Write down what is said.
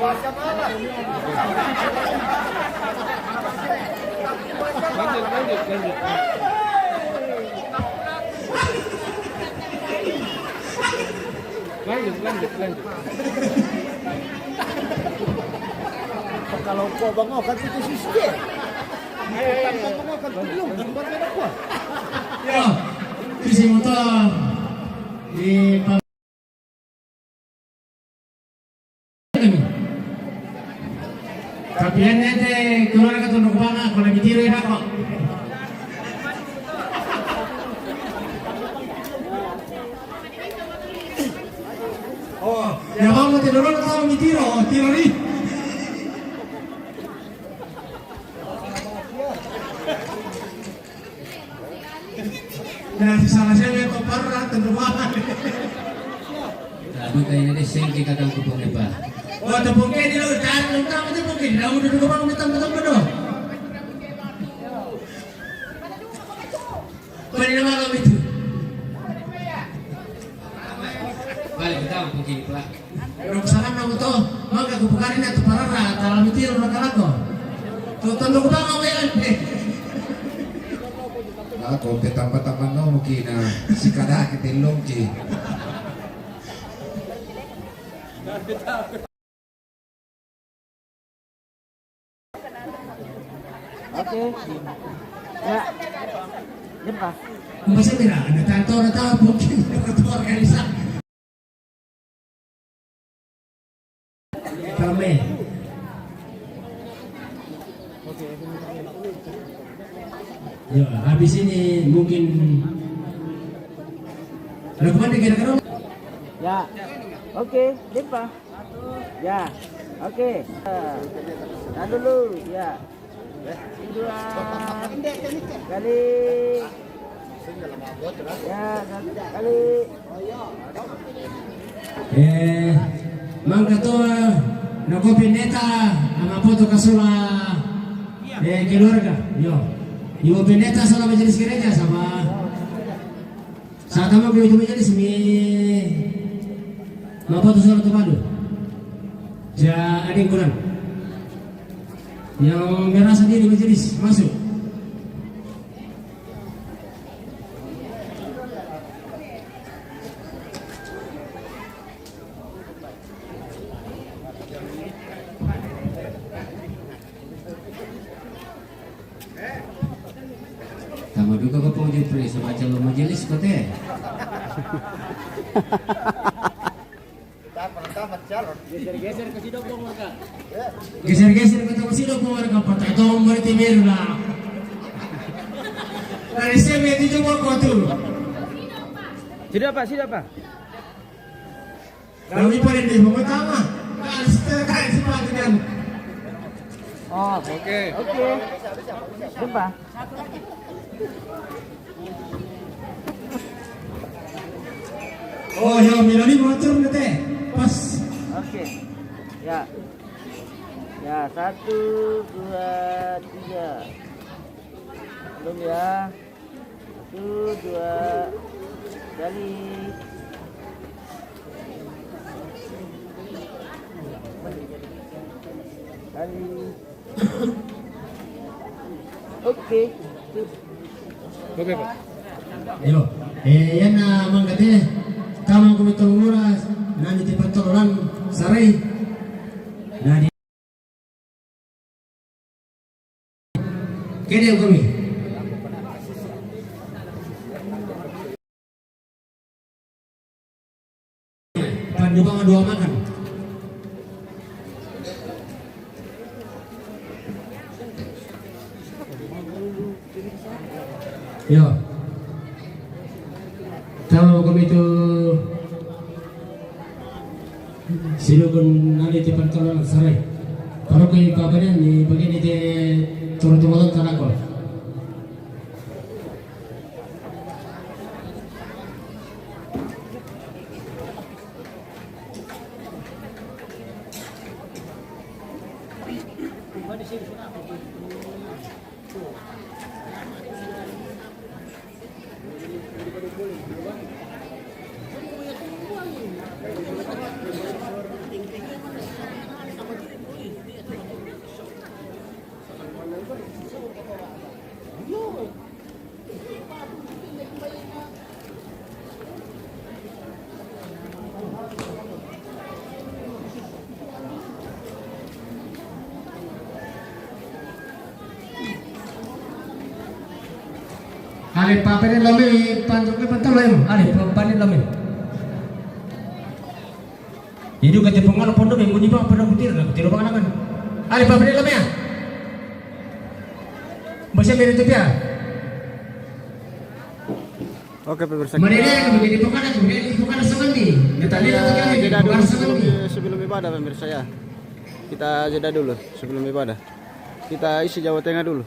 Lanjut. Lanjut. Kalau kau bangau kan itu sistem. Tanpa bangau kan belum gambar merah kuah. Ya, visi motor di kapian nanti keluar ke tunduk bangga kalau ditiru ya kok. Oh, ya kamu tidur kalau ditiru, tiru nih. Nah, salah saya kok parah tunduk bangga. Tapi kayaknya deh sengki kakak kupongnya pak. Oh, tepungnya di laut jangan lengkap tepungnya. Kamu duduk bang betul betul. Pada nama kamu itu. Balik kita mungkin pak. Duduk salam kamu tuh. Mau aku bukarin atau parara dalam itu orang kalako. Tuh tunduk bang kamu ya. Ako petang-petang no mungkin si kada kitilong ki. Oke. Ya. Jempa. Masih mira, ada kantor atau mungkin atau organisasi. Kami. Ya, habis ini mungkin ada kemana kira-kira? Ya. Oke, jempa. Ya. Oke. Nah dulu, ya. Dua kali. Ya, kali. Mang ketua nakopi neta sama foto kasula keluarga. Yo. Ibu pendeta salah majelis gereja sama saat kamu ke majelis mi apa tuh salah terpadu ja ada yang kurang yang merasa diri majelis masuk Kamu juga ke pengunjung pri sama calon majelis kok teh. Geser-geser ke sidok dong mereka. geser-geser ke tempat sidok mereka patah tong berarti merah dari saya itu coba kau tuh Siapa? kami paling di bawah tama kan setelah sepatunya. Oh, oke. Jempa. Oh ya milani motor nanti pas. Oke. Ya. Ya, 1, 2, 3. Belum ya. 1, 2 kali. Oke. Oke pak. Yo, yan na manggate kama kumitong mura nani ti pantoloran saray nani kede kami panduka dua makan yo kalau kami itu silugun nali ti pantoloran saray kalau kay kabanan ni bagian iti turut-turut tanakol. Ale paperin lami pantuk pantul lem. Ale papanin lami. Jadi kata pengaruh pondok yang bunyi bang pada kutir lah kutir bang kan. Ale paperin lami ya. Bahasa mirip tu ya. Oke pemirsa. Mereka menjadi pengaruh tu, menjadi pengaruh semendi. Tadi kata kami Jeda dulu pengaruh semendi. sebelum ibadah pemirsa ya. Kita jeda dulu sebelum ibadah. Kita isi Jawa Tengah dulu.